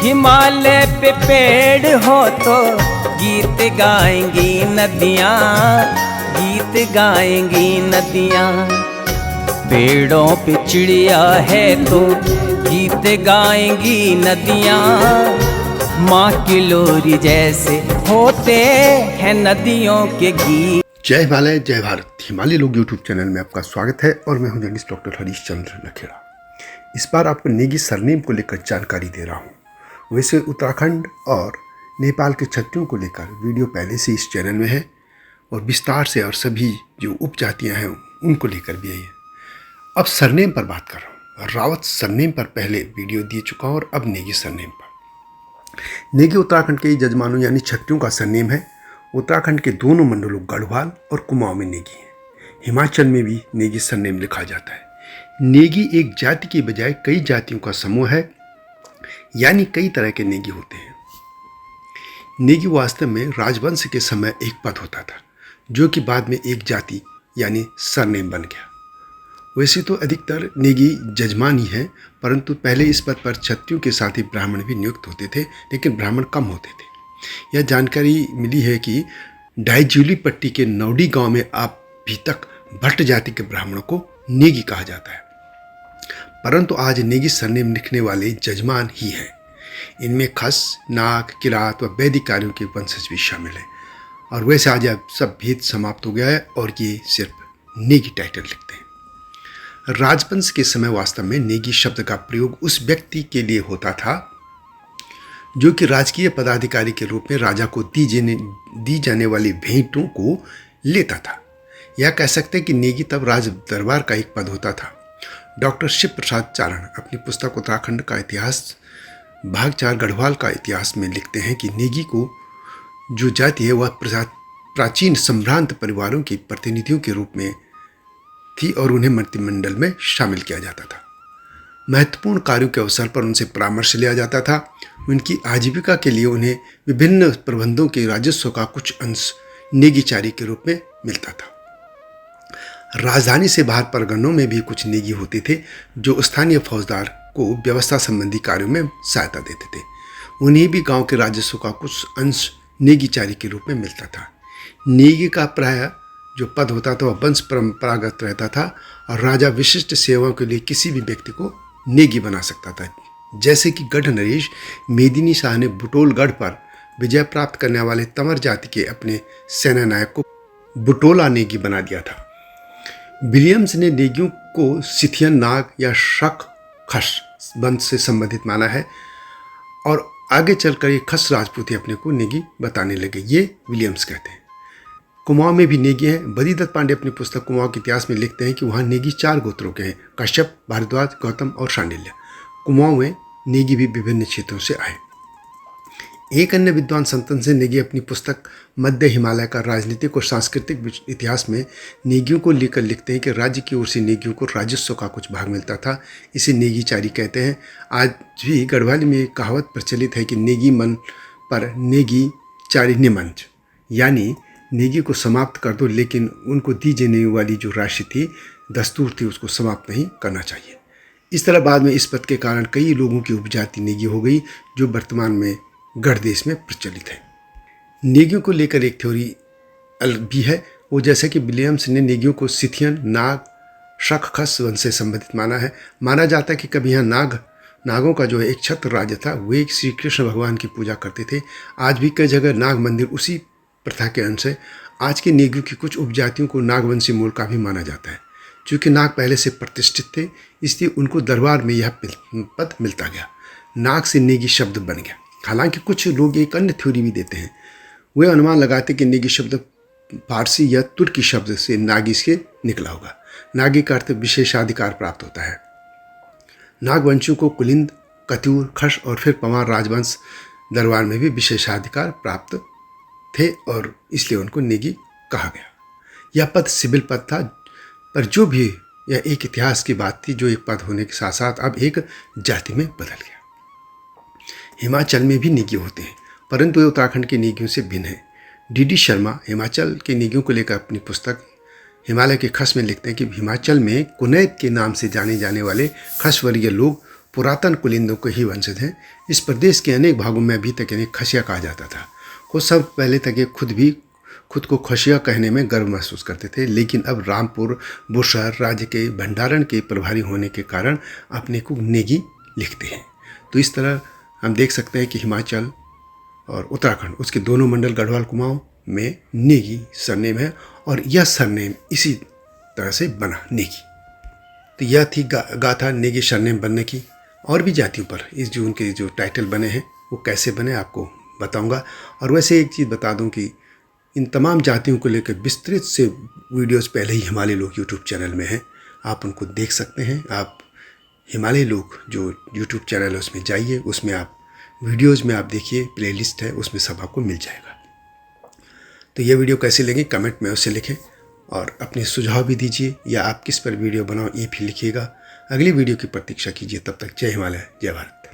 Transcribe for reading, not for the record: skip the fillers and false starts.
हिमालय पे पेड़ हो तो गीत गाएंगी नदियाँ, गीत गाएंगी नदियाँ। पेड़ों पे चिड़िया है तो गीत गाएंगी नदियाँ। माँ की लोरी जैसे होते हैं नदियों के गीत। जय हिमालय जय भारत। हिमालय लोग यूट्यूब चैनल में आपका स्वागत है और मैं हूं जर्नलिस्ट डॉक्टर हरीश चंद्र लखेड़ा। इस बार आपको नेगी सरनेम को लेकर जानकारी दे रहा हूं। वैसे उत्तराखंड और नेपाल के छत्रियों को लेकर वीडियो पहले से इस चैनल में है और विस्तार से और सभी जो उपजातियां हैं उनको लेकर भी है। अब सरनेम पर बात कर रहा हूँ। रावत सरनेम पर पहले वीडियो दिए चुका हूँ और अब नेगी सरनेम पर। नेगी उत्तराखंड के जजमानों यानी छत्रियों का सरनेम है। उत्तराखंड के दोनों मंडलों गढ़वाल और कुमाऊं में नेगी है। हिमाचल में भी नेगी सरनेम लिखा जाता है। नेगी एक जाति के बजाय कई जातियों का समूह है, यानी कई तरह के नेगी होते हैं। नेगी वास्तव में राजवंश के समय एक पद होता था, जो कि बाद में एक जाति यानी सरनेम बन गया। वैसे तो अधिकतर नेगी जजमान ही हैं, परंतु पहले इस पद पर क्षत्रियों के साथ ही ब्राह्मण भी नियुक्त होते थे, लेकिन ब्राह्मण कम होते थे। यह जानकारी मिली है कि डाइज्यूली पट्टी के नौडी गांव में अभी तक भट्ट जाति के ब्राह्मणों को नेगी कहा जाता है, परंतु आज नेगी सरनेम लिखने वाले जजमान ही हैं। इनमें खस, नाग, किरात व वैदिक कार्यों के वंशज भी शामिल हैं। और वैसे आज अब सब भेद समाप्त हो गया है और ये सिर्फ नेगी टाइटल लिखते हैं। राजवंश के समय वास्तव में नेगी शब्द का प्रयोग उस व्यक्ति के लिए होता था जो कि राजकीय पदाधिकारी के रूप में राजा को दी जाने वाली भेंटों को लेता था। यह कह सकते हैं कि नेगी तब राज दरबार का एक पद होता था। डॉक्टर शिव प्रसाद चारण अपनी पुस्तक उत्तराखंड का इतिहास भाग 4 गढ़वाल का इतिहास में लिखते हैं कि नेगी को जो जाति है वह प्राचीन संभ्रांत परिवारों के प्रतिनिधियों के रूप में थी और उन्हें मंत्रिमंडल में शामिल किया जाता था। महत्वपूर्ण कार्यों के अवसर पर उनसे परामर्श लिया जाता था। उनकी आजीविका के लिए उन्हें विभिन्न प्रबंधों के राजस्व का कुछ अंश नेगीचारी के रूप में मिलता था। राजधानी से बाहर परगनों में भी कुछ नेगी होते थे जो स्थानीय फौजदार को व्यवस्था संबंधी कार्यों में सहायता देते थे। उन्हें भी गांव के राजस्व का कुछ अंश नेगीचारी के रूप में मिलता था। नेगी का प्राय जो पद होता था वह वंश परंपरागत रहता था और राजा विशिष्ट सेवाओं के लिए किसी भी व्यक्ति को नेगी बना सकता था। जैसे कि गढ़ नरेश मेदिनी शाह ने बुटोलगढ़ पर विजय प्राप्त करने वाले तंवर जाति के अपने सेना नायक को बुटोला नेगी बना दिया था। विलियम्स ने नेगियों को सिथियन, नाग या शक खस वंश से संबंधित माना है और आगे चलकर ये खस राजपूत अपने को नेगी बताने लगे, ये विलियम्स कहते हैं। कुमाऊं में भी नेगी हैं। बद्रीदत्त पांडे अपनी पुस्तक कुमाऊं के इतिहास में लिखते हैं कि वहाँ नेगी 4 गोत्रों के हैं, कश्यप, भारद्वाज, गौतम और शांडिल्य। कुमाऊं में नेगी भी विभिन्न क्षेत्रों से आए। एक अन्य विद्वान संतन से नेगी अपनी पुस्तक मध्य हिमालय का राजनीतिक और सांस्कृतिक इतिहास में नेगियों को लेकर लिखते हैं कि राज्य की ओर से नेगियों को राजस्व का कुछ भाग मिलता था। इसे नेगीचारी कहते हैं। आज भी गढ़वाली में एक कहावत प्रचलित है कि नेगी मन पर नेगी चारी निमंच, यानी नेगी को समाप्त कर दो, लेकिन उनको दी जाने वाली जो राशि थी, दस्तूर थी, उसको समाप्त नहीं करना चाहिए। इस तरह बाद में इस पद के कारण कई लोगों की उपजाति नेगी हो गई, जो वर्तमान में गढ़ देश में प्रचलित है। नेगियों को लेकर एक थ्योरी भी है, वो जैसे कि विलियम्स ने नेगियों को सिथियन, नाग, शक खस वंश से संबंधित माना है। माना जाता है कि कभी यहाँ नागों का जो है एक छत्र राज्य था, वे श्री कृष्ण भगवान की पूजा करते थे। आज भी कई जगह नाग मंदिर उसी प्रथा के अंश है। आज के नेगियों की कुछ उपजातियों को नागवंशी मूल का भी माना जाता है। चूँकि नाग पहले से प्रतिष्ठित थे, इसलिए उनको दरबार में यह पद मिलता गया। नाग से नेगी शब्द बन गया। हालांकि कुछ लोग एक अन्य थ्योरी भी देते हैं। वे अनुमान लगाते कि नेगी शब्द फारसी या तुर्की शब्द से नागी से निकला होगा। नागी का अर्थ विशेषाधिकार प्राप्त होता है। नागवंशियों को कुलिंद, कत्यूर, खश और फिर पवार राजवंश दरबार में भी विशेषाधिकार प्राप्त थे और इसलिए उनको नेगी कहा गया। यह पद सिविल पद था, पर जो भी यह एक इतिहास की बात थी, जो एक पद होने के साथ साथ अब एक जाति में बदल गया। हिमाचल में भी नेगी होते हैं, परंतु वे उत्तराखंड के नेगियों से भिन्न हैं। डी शर्मा हिमाचल के नेगियों को लेकर अपनी पुस्तक हिमालय के खस में लिखते हैं कि हिमाचल में कुनैत के नाम से जाने जाने वाले खस वर्गीय लोग पुरातन कुलिंदों के ही वंशज हैं। इस प्रदेश के अनेक भागों में अभी तक इन्हें खसिया कहा जाता था। कुछ समय पहले तक ये खुद को खसिया कहने में गर्व महसूस करते थे, लेकिन अब रामपुर बुशहर राज्य के भंडारण के प्रभारी होने के कारण अपने को नेगी लिखते हैं। तो इस तरह हम देख सकते हैं कि हिमाचल और उत्तराखंड उसके दोनों मंडल गढ़वाल कुमाऊं में नेगी सरनेम है और यह सरनेम इसी तरह से बना नेगी। तो यह थी गाथा नेगी सरनेम बनने की। और भी जातियों पर इस जो उनके जो टाइटल बने हैं वो कैसे बने आपको बताऊंगा। और वैसे एक चीज़ बता दूं कि इन तमाम जातियों को लेकर विस्तृत से वीडियोस पहले ही हिमालय लोग यूट्यूब चैनल में हैं, आप उनको देख सकते हैं। आप हिमालय लोग जो यूट्यूब चैनल है उसमें जाइए, उसमें आप वीडियोज़ में आप देखिए, प्लेलिस्ट है उसमें सब आपको मिल जाएगा। तो ये वीडियो कैसी लगी कमेंट में उससे लिखें और अपने सुझाव भी दीजिए, या आप किस पर वीडियो बनाओ ये भी लिखिएगा। अगली वीडियो की प्रतीक्षा कीजिए। तब तक जय हिमालय, जय भारत।